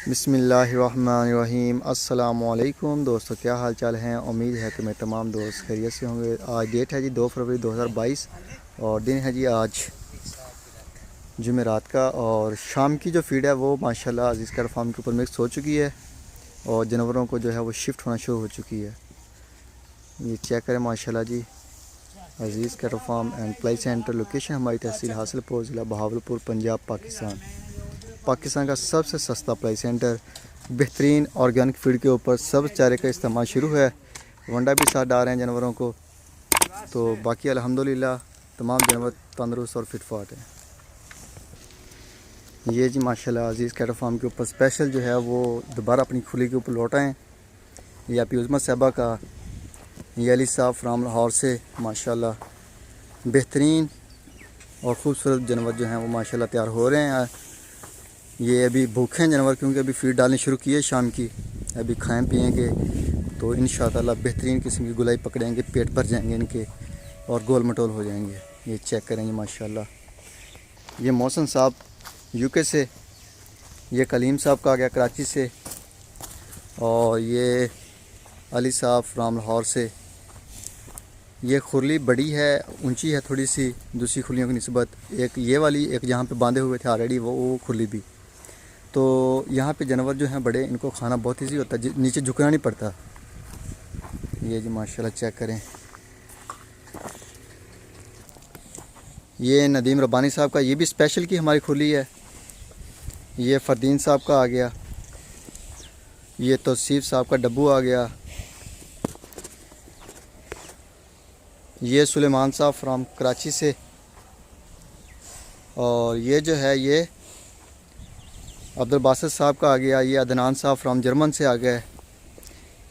बिस्मिल्लाहिर्रहमानिर्रहीम। अस्सलामुअलैकुम दोस्तों, क्या हाल चाल हैं। उम्मीद है कि मैं तमाम दोस्त खैरियत से होंगे। आज डेट है जी 2 फरवरी 2022 और दिन है जी आज जुमेरात का। और शाम की जो फीड है वो माशाल्लाह अजीज़ कैट फार्म के ऊपर मिक्स हो चुकी है और जानवरों को जो है वो शिफ्ट होना शुरू हो चुकी है। ये चेक करें माशाल्लाह जी। Aziz cat farm and ply centre, location हमारी तहसील हासिलपुर, ज़िला बहावलपुर, पंजाब, पाकिस्तान का सबसे सस्ता प्लाई सेंटर। बेहतरीन ऑर्गेनिक फीड के ऊपर सब चारे का इस्तेमाल शुरू है। वंडा भी साथ डाल रहे हैं जानवरों को। तो बाकी अल्हम्दुलिल्लाह तमाम जानवर तंदुरुस्त और फिट फाट हैं। ये जी माशाल्लाह अजीज़ कैट फार्म के ऊपर स्पेशल जो है वो दोबारा अपनी खुली के ऊपर लौटा है। ये आपकी उज़मा साहबा का ये अली साहब फ्राम लाहौर से माशाल्लाह बेहतरीन और ख़ूबसूरत जानवर जो हैं वो माशाल्लाह तैयार हो रहे हैं। ये अभी भूखे हैं जानवर क्योंकि अभी फीड डालनी शुरू की है शाम की। अभी खाएँ पिएँगे तो इंशाअल्लाह बेहतरीन किस्म की गुलाई पकड़ेंगे, पेट भर जाएंगे इनके और गोल मटोल हो जाएंगे। ये चेक करेंगे माशाल्लाह। ये मोहसिन साहब यूके से, ये कलीम साहब का आ गया कराची से और ये अली साहब फ्राम लाहौर से। ये खुरली बड़ी है, ऊंची है थोड़ी सी दूसरी खुरलियों की निस्बत। एक ये वाली, एक जहाँ पे बांधे हुए थे ऑलरेडी वो खुरली भी। तो यहाँ पे जानवर जो हैं बड़े, इनको खाना बहुत ईजी होता है, नीचे झुकना नहीं पड़ता। ये जी माशाल्लाह चेक करें। ये नदीम रब्बानी साहब का, ये भी स्पेशल की हमारी खुली है। ये फरदीन साहब का आ गया। ये तौसीफ साहब का डब्बू आ गया। ये सुलेमान साहब फ्राम कराची से। और ये जो है ये अब्दुल बासित साहब का आ गया। ये अदनान साहब फ्राम जर्मन से आ गए।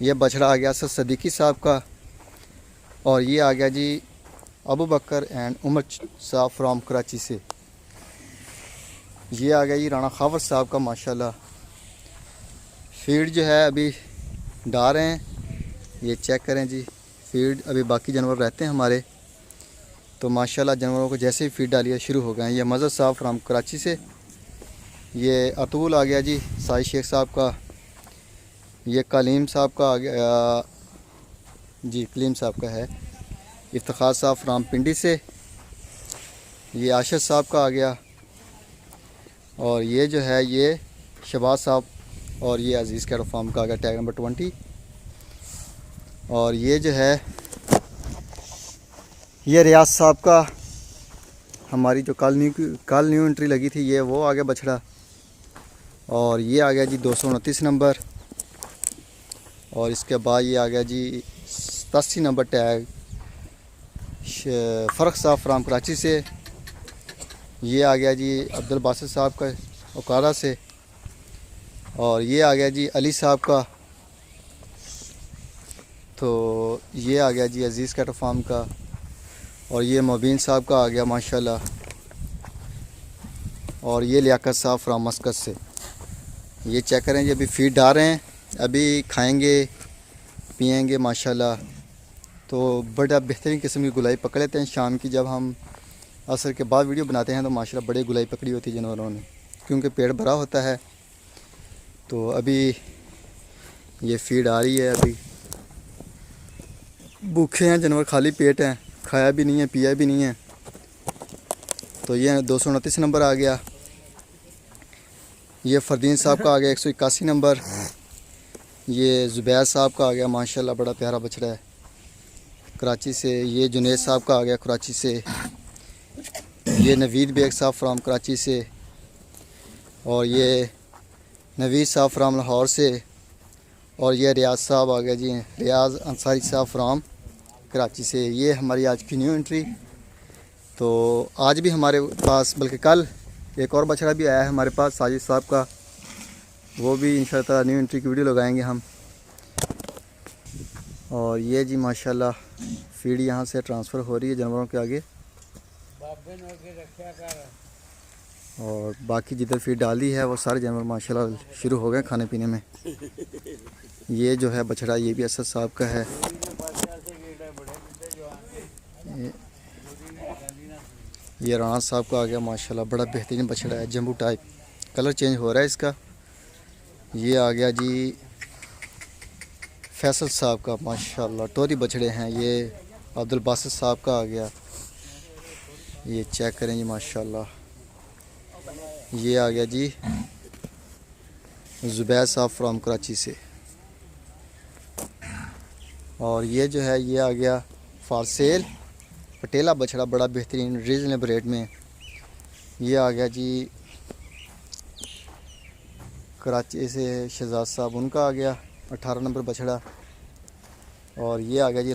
ये बछड़ा आ गया असद सदीकी साहब का। और ये आ गया जी अबू बकर एंड उमर साहब फ्राम कराची से। ये आ गया जी राना खावर साहब का। माशाल्लाह फीड जो है अभी डाल रहे हैं। ये चेक करें जी, फीड अभी बाकी जानवर रहते हैं हमारे तो माशाल्लाह जानवरों को जैसे ही फीड डालिए शुरू हो गए। ये मज़द साहब फ्राम कराची से। ये अतुल आ गया जी साई शेख साहब का। ये कलीम साहब का आ गया जी, कलीम साहब का है। इफ्तिखार साहब फ्राम पिंडी से। ये आशिर साहब का आ गया। और ये जो है ये शहबाज साहब और ये अजीज़ कैट फार्म का आ गया टैग नंबर 20। और ये जो है ये रियाज साहब का, हमारी जो कल न्यू एंट्री लगी थी ये वो आ गया बछड़ा। और ये आ गया जी 229 नंबर। और इसके बाद ये आ गया जी 87 नंबर टैग फ़र्क साहब फ्राम कराची से। ये आ गया जी अब्दुल बासित साहब का ओकारा से। और ये आ गया जी अली साहब का। तो ये आ गया जी अजीज़ कैट फार्म का। और ये मुबीन साहब का आ गया माशाल्लाह। और ये लियाकत साहब फ्राम मस्कत से। ये चेक करें जी, अभी फीड डाल रहे हैं, अभी खाएंगे पिएंगे माशाल्लाह। तो बड़ा बेहतरीन किस्म की गुलाई पकड़ लेते हैं शाम की। जब हम असर के बाद वीडियो बनाते हैं तो माशाल्लाह बड़ी गुलाई पकड़ी होती है जानवरों ने, क्योंकि पेट भरा होता है। तो अभी ये फीड आ रही है। अभी भूखे हैं जानवर, खाली पेट हैं, खाया भी नहीं है पिया भी नहीं है। तो ये 229 नंबर आ गया। ये फरदीन साहब का आ गया 181 नंबर। ये ज़ुबैर साहब का आ गया माशाल्लाह, बड़ा प्यारा बछड़ा है कराची से। ये जुनैद साहब का आ गया कराची से। ये नवीद बेग साहब फ्राम कराची से। और ये नवीद साहब फ्राम लाहौर से। और ये रियाज साहब आ गया जी, रियाज अंसारी साहब फ्राम कराची से। ये हमारी आज की न्यू एंट्री। तो आज भी हमारे पास, बल्कि कल एक और बछड़ा भी आया है हमारे पास साजिद साहब का, वो भी इंशाअल्लाह न्यू एंट्री की वीडियो लगाएंगे हम। और ये जी माशाल्लाह फीड यहाँ से ट्रांसफ़र हो रही है जानवरों के आगे। और बाकी जिधर फीड डाली है वो सारे जानवर माशाल्लाह शुरू हो गए खाने पीने में। ये जो है बछड़ा ये भी असद साहब का है। ये राना साहब का आ गया माशाल्लाह, बड़ा बेहतरीन बछड़ा है, जम्बू टाइप। कलर चेंज हो रहा है इसका। ये आ गया जी फैसल साहब का, माशाल्लाह टोरी बछड़े हैं। ये अब्दुल बासित साहब का आ गया, ये चेक करें जी माशाल्लाह। ये आ गया जी ज़ुबैर साहब फ्रॉम कराची से। और ये जो है ये आ गया फॉर सेल पटेला बछड़ा, बड़ा बेहतरीन रीज़नेबल रेट में। ये आ गया जी कराची से शहजाद साहब, उनका आ गया 18 नंबर बछड़ा। और ये आ गया जी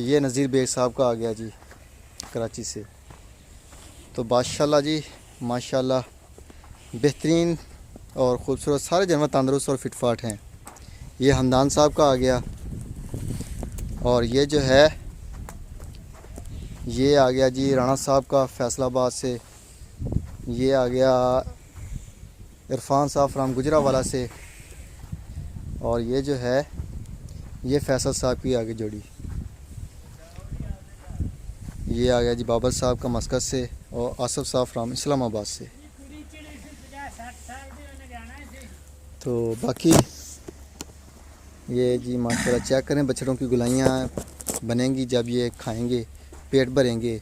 ये नज़ीर बेग साहब का आ गया जी कराची से। तो माशाल्लाह जी माशाल्लाह बेहतरीन और ख़ूबसूरत सारे जानवर तंदुरुस्त और फिटफाट हैं। ये हमदान साहब का आ गया। और ये जो है ये आ गया जी राणा साहब का फैसलाबाद से। ये आ गया इरफान साहब फ्राम गुजरावाला से। और ये जो है ये फैसल साहब की आगे जोड़ी। ये आ गया जी बाबर साहब का मस्कत से और आसफ साहब फ्राम इस्लामाबाद से। तो बाकी ये जी माशाल्लाह चेक करें, बछड़ों की गुलाइयाँ बनेंगी जब ये खाएंगे, पेट भरेंगे।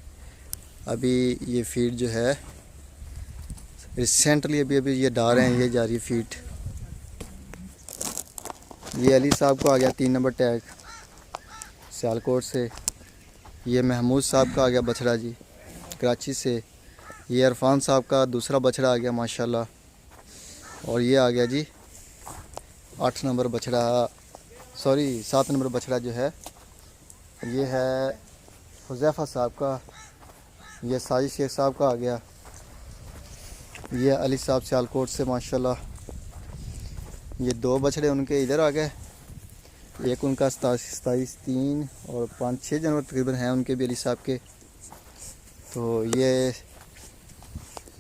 अभी ये फीड जो है रिसेंटली अभी ये डाल रहे हैं, ये जा रही है फीड। ये अली साहब को आ गया 3 नंबर टैग सियालकोट से। ये महमूद साहब का आ गया बछड़ा जी कराची से। ये इरफान साहब का दूसरा बछड़ा आ गया माशाल्लाह। और ये आ गया जी 8 नंबर बछड़ा, सॉरी 7 नंबर बछड़ा जो है ये है हुज़ैफ़ा साहब का। ये साजिद शेख साहब का आ गया। ये अली साहब सियालकोट से माशाल्लाह। ये 2 बछड़े उनके इधर आ गए, एक उनका 27, 3 और 5, 6 जानवर तकरीबन हैं उनके भी अली साहब के। तो ये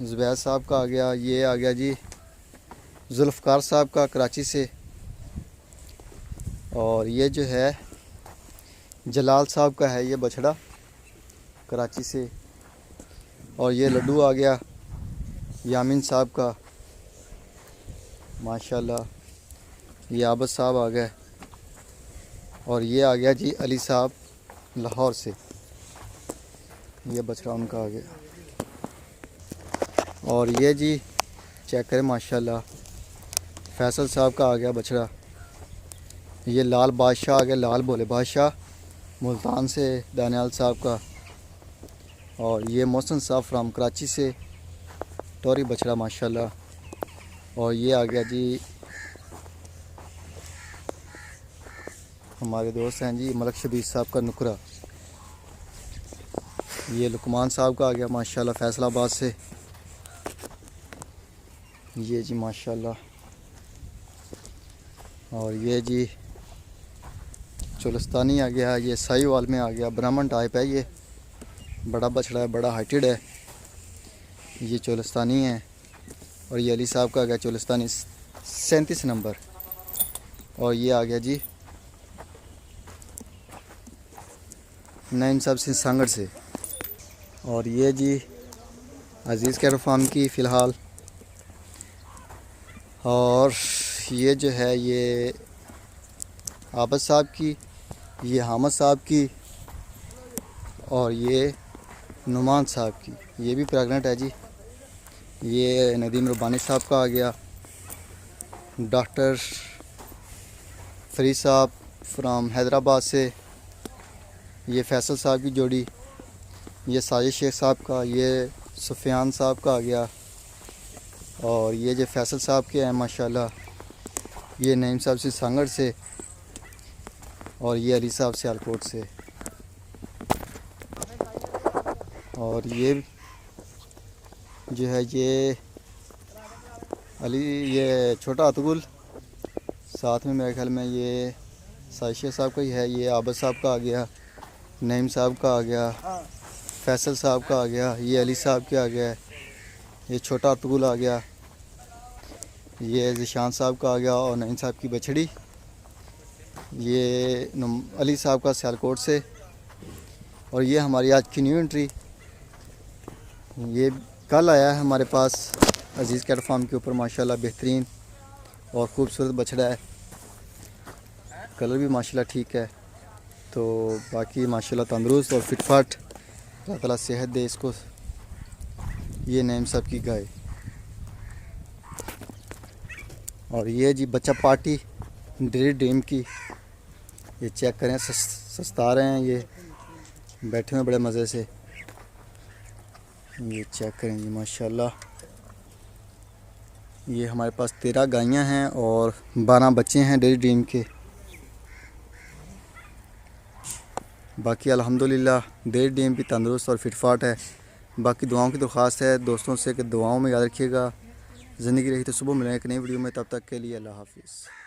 ज़ुबैर साहब का आ गया। ये आ गया जी जुल्फ़कार साहब का कराची से। और ये जो है जलाल साहब का है ये बछड़ा कराची से। और ये लड्डू आ गया यामिन साहब का माशाल्लाह। ये आबद साहब आ गए। और ये आ गया जी अली साहब लाहौर से, ये बछड़ा उनका आ गया। और ये जी चेक करें माशाल्लाह फैसल साहब का आ गया बछड़ा। ये लाल बादशाह आ गया, लाल भोले बादशाह मुल्तान से दानियाल साहब का। और ये मोहसिन साहब फ्राम कराची से टोरी बछड़ा माशाल्लाह। और ये आ गया जी हमारे दोस्त हैं जी मलक शबीर साहब का नुकरा। ये लुकमान साहब का आ गया माशाल्लाह फैसलाबाद से। ये जी माशाल्लाह। और ये जी चोलस्तानी आ गया। ये साहिवाल में आ गया, ब्राह्मण टाइप है, ये बड़ा बछड़ा है, बड़ा हाइटेड है। ये चोलस्तानी है। और ये अली साहब का आ गया चोलस्तानी 37 नंबर। और ये आ गया जी नईम साहब से सांगड़ से। और ये जी अजीज़ कैटल फार्म की फ़िलहाल। और ये जो है ये आबद साहब की, ये हामद साहब की और ये नुमान साहब की, ये भी प्रेगनेंट है जी। ये नदीम रब्बानी साहब का आ गया। डॉक्टर फरीद साहब फ्राम हैदराबाद से। ये फैसल साहब की जोड़ी। ये साजिद शेख साहब का, ये सुफियान साहब का आ गया। और ये जो फैसल साहब के हैं माशाल्लाह, ये नईम साहब से सांगड़ से। और ये अली साहब सियालकोट से। और ये जो है ये ये छोटा अतगुल, साथ में मेरे ख्याल में ये साजिद साहब का ही है। ये आबद साहब का आ गया, नईम साहब का आ गया, फैसल साहब का आ गया, ये अली साहब के आ गया, ये छोटा अतगुल आ गया, ये ज़िशान साहब का आ गया और नईम साहब की बछड़ी। ये अली साहब का सियालकोट से। और ये हमारी आज की न्यू एंट्री, ये कल आया है हमारे पास अजीज़ कैटल फार्म के ऊपर माशाल्लाह बेहतरीन। और ख़ूबसूरत बछड़ा है, कलर भी माशाल्लाह ठीक है। तो बाकी माशाल्लाह तंदुरुस्त और फिटफाट, अल्लाह ताला सेहत दे इसको। ये नईम साहब की गाय। और ये जी बच्चा पार्टी डेरी ड्रीम की, ये चेक करें, सस्ता रहे हैं, ये बैठे हुए बड़े मज़े से। ये चेक करें जी माशाल्लाह। ये हमारे पास 13 गायें हैं और 12 बच्चे हैं डेरी ड्रीम के। बाकी अल्हम्दुलिल्लाह डेरी ड्रीम भी तंदुरुस्त और फिटफाट है। बाकी दुआओं की दरख्वास्त है दोस्तों से कि दुआओं में याद रखिएगा। ज़िंदगी रही तो सुबह मिलेंगे एक नई वीडियो में, तब तक के लिए अल्लाह हाफिज़।